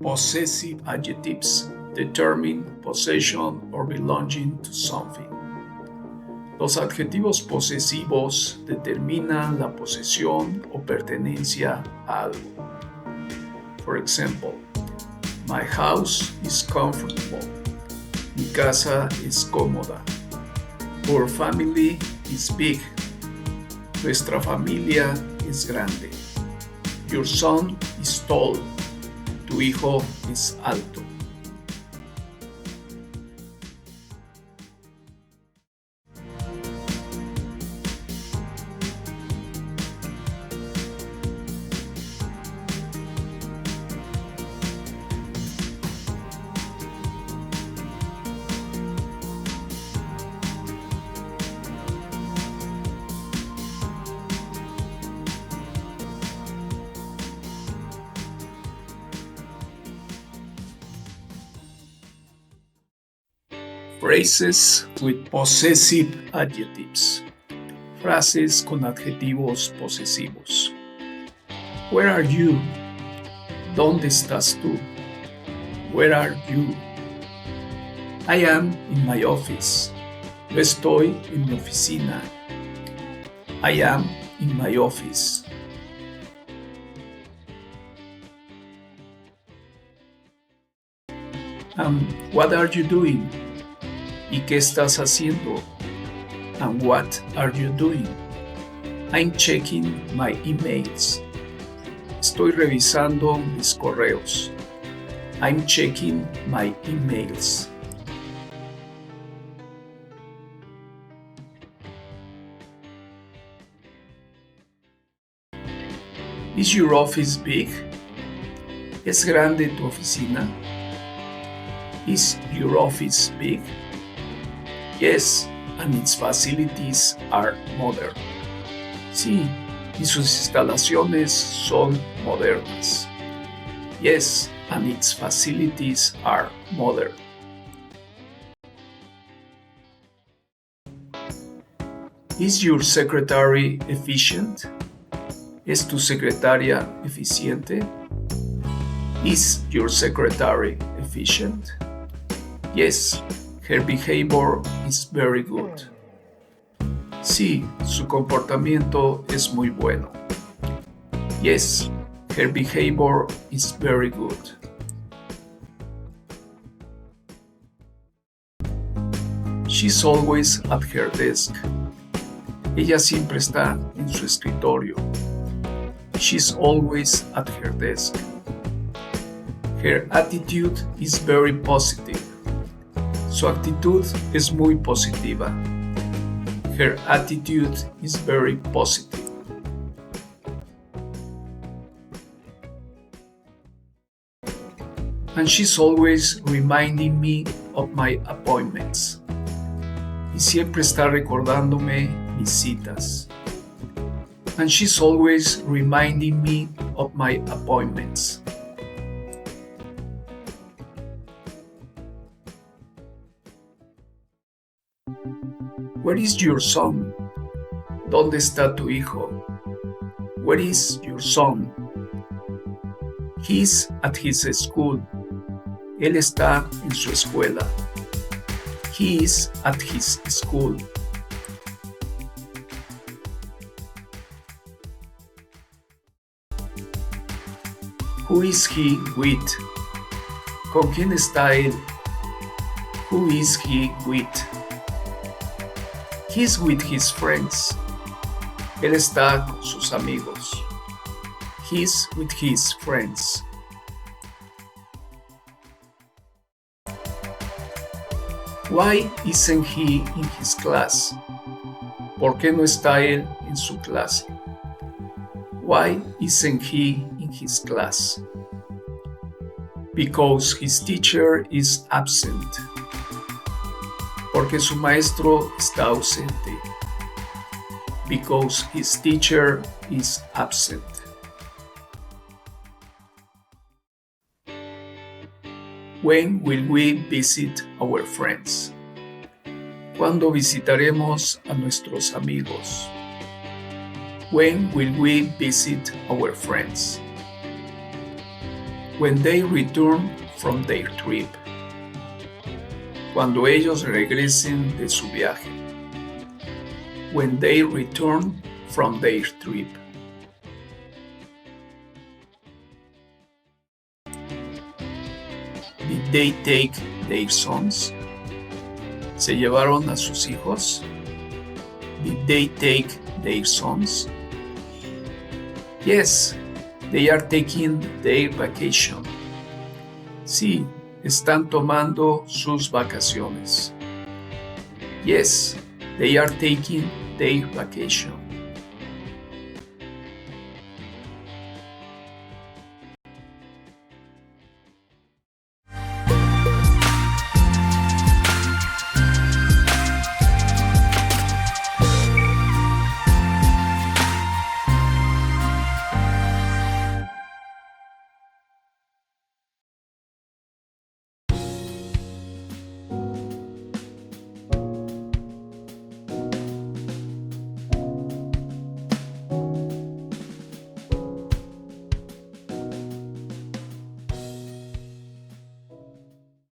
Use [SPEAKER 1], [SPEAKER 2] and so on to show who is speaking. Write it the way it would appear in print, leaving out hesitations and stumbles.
[SPEAKER 1] Possessive adjectives determine possession or belonging to something. Los adjetivos posesivos determinan la posesión o pertenencia a algo. For example, my house is comfortable. Mi casa es cómoda. Our family is big. Nuestra familia es grande. Your son is tall. Tu hijo es alto. Phrases with possessive adjectives. Frases con adjetivos posesivos. Where are you? ¿Dónde estás tú? Where are you? I am in my office. Yo estoy en mi oficina. I am in my office. What are you doing? ¿Y qué estás haciendo? And what are you doing? I'm checking my emails. Estoy revisando mis correos. I'm checking my emails. Is your office big? ¿Es grande tu oficina? Is your office big? Yes, and its facilities are modern. Sí, y sus instalaciones son modernas. Yes, and its facilities are modern. Is your secretary efficient? ¿Es tu secretaria eficiente? Is your secretary efficient? Yes, her behavior is very good. Sí, su comportamiento es muy bueno. Yes, her behavior is very good. She's always at her desk. Ella siempre está en su escritorio. She's always at her desk. Her attitude is very positive. Su actitud es muy positiva. Her attitude is very positive. And she's always reminding me of my appointments. Y siempre está recordándome mis citas. And she's always reminding me of my appointments. Where is your son? ¿Dónde está tu hijo? Where is your son? He's at his school. Él está en su escuela. He is at his school. Who is he with? ¿Con quién está él? Who is he with? He's with his friends. Él está con sus amigos. He's with his friends. Why isn't he in his class? ¿Por qué no está él en su clase? Why isn't he in his class? Because his teacher is absent. Porque su maestro está ausente. Because his teacher is absent. When will we visit our friends? ¿Cuándo visitaremos a nuestros amigos? When will we visit our friends? When they return from their trip. Cuando ellos regresen de su viaje. When they return from their trip. Did they take their sons? ¿Se llevaron a sus hijos? Did they take their sons? Yes, they are taking their vacation. Sí, están tomando sus vacaciones. Yes, they are taking their vacation.